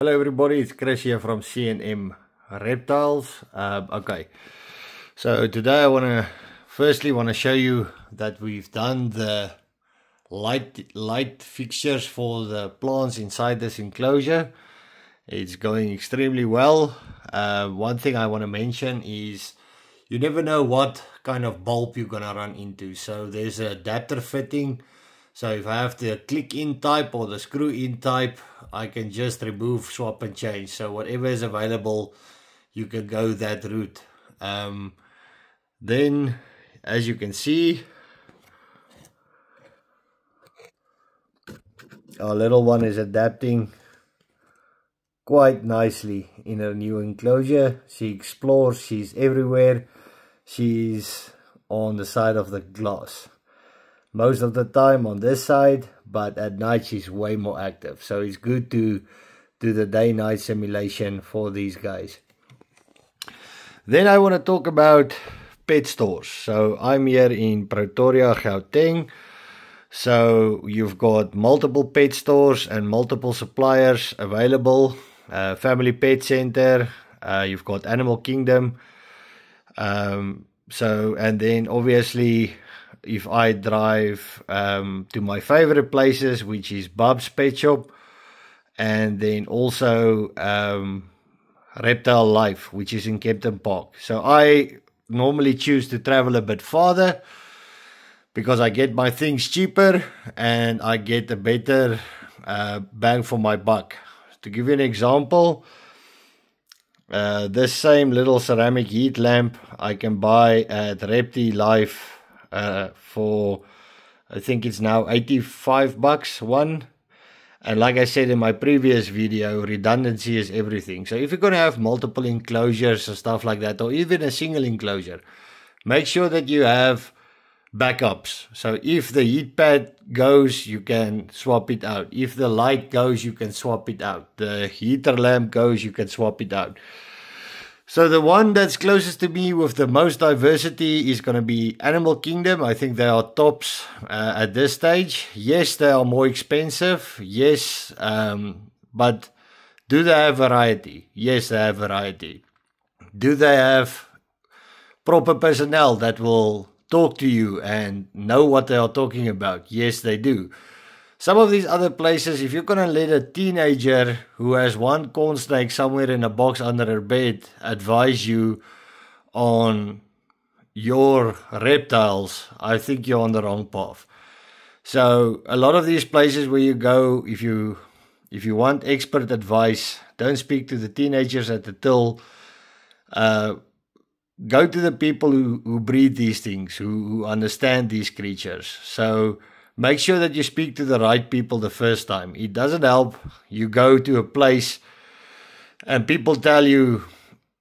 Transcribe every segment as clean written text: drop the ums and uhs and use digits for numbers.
Hello everybody, it's Chris here from C&M Reptiles. Okay, so today I firstly want to show you that we've done the light fixtures for the plants inside this enclosure. It's going extremely well. One thing I want to mention is you never know what kind of bulb you're gonna run into. So there's an adapter fitting. So if I have the click in type or the screw in type, I can just remove, swap and change. So whatever is available, you can go that route. Then as you can see, our little one is adapting quite nicely in her new enclosure. She explores, she's everywhere. She's on the side of the glass most of the time on this side, but at night she's way more active. So it's good to do the day-night simulation for these guys. Then I want to talk about pet stores. So I'm here in Pretoria, Gauteng. So you've got multiple pet stores and multiple suppliers available. Family Pet Center, you've got Animal Kingdom. And then obviously if I drive to my favorite places, which is Bub's Pet Shop, and then also Reptile Life, which is in Kempton Park. So I normally choose to travel a bit farther because I get my things cheaper and I get a better bang for my buck. To give you an example, this same little ceramic heat lamp I can buy at Reptile Life for, I think it's now 85 bucks one. And like I said in my previous video, redundancy is everything. So if you're going to have multiple enclosures and stuff like that, or even a single enclosure, make sure that you have backups. So if the heat pad goes, you can swap it out. If the light goes, you can swap it out. The heater lamp goes, you can swap it out. So the one that's closest to me with the most diversity is going to be Animal Kingdom. I think they are tops at this stage. Yes, they are more expensive. Yes, but do they have variety? Yes, they have variety. Do they have proper personnel that will talk to you and know what they are talking about? Yes, they do. Some of these other places, if you're going to let a teenager who has one corn snake somewhere in a box under her bed advise you on your reptiles, I think you're on the wrong path. So a lot of these places where you go, if you want expert advice, don't speak to the teenagers at the till. Go to the people who breed these things, who understand these creatures. So make sure that you speak to the right people the first time. It doesn't help you go to a place and people tell you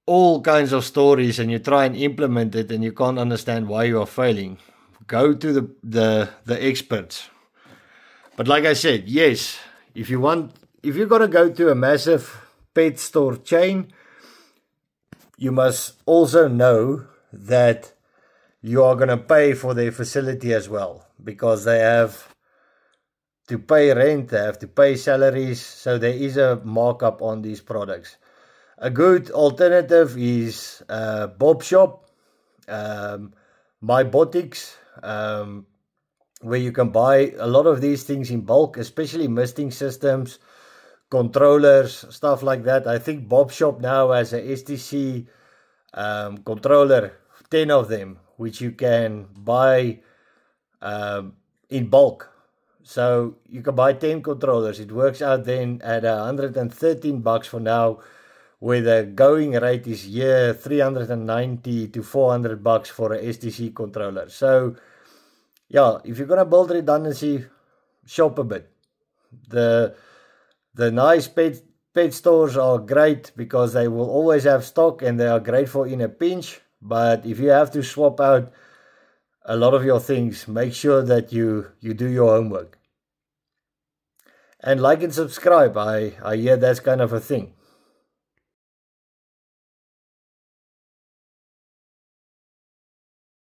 all kinds of stories and you try and implement it and you can't understand why you are failing. Go to the experts. But like I said, yes, if you're going to go to a massive pet store chain, you must also know that you are going to pay for their facility as well, because they have to pay rent, they have to pay salaries, so there is a markup on these products. A good alternative is Bob Shop, MyBotics, where you can buy a lot of these things in bulk, especially misting systems, controllers, stuff like that. I think Bob Shop now has a STC controller, 10 of them, which you can buy in bulk. So you can buy 10 controllers. It works out then at 113 bucks for now, where the going rate is here 390 to 400 bucks for a STC controller. So yeah, if you're gonna build redundancy, shop a bit. The nice pet stores are great because they will always have stock and they are great for in a pinch. But if you have to swap out a lot of your things, make sure that you do your homework. And like and subscribe. I hear that's kind of a thing.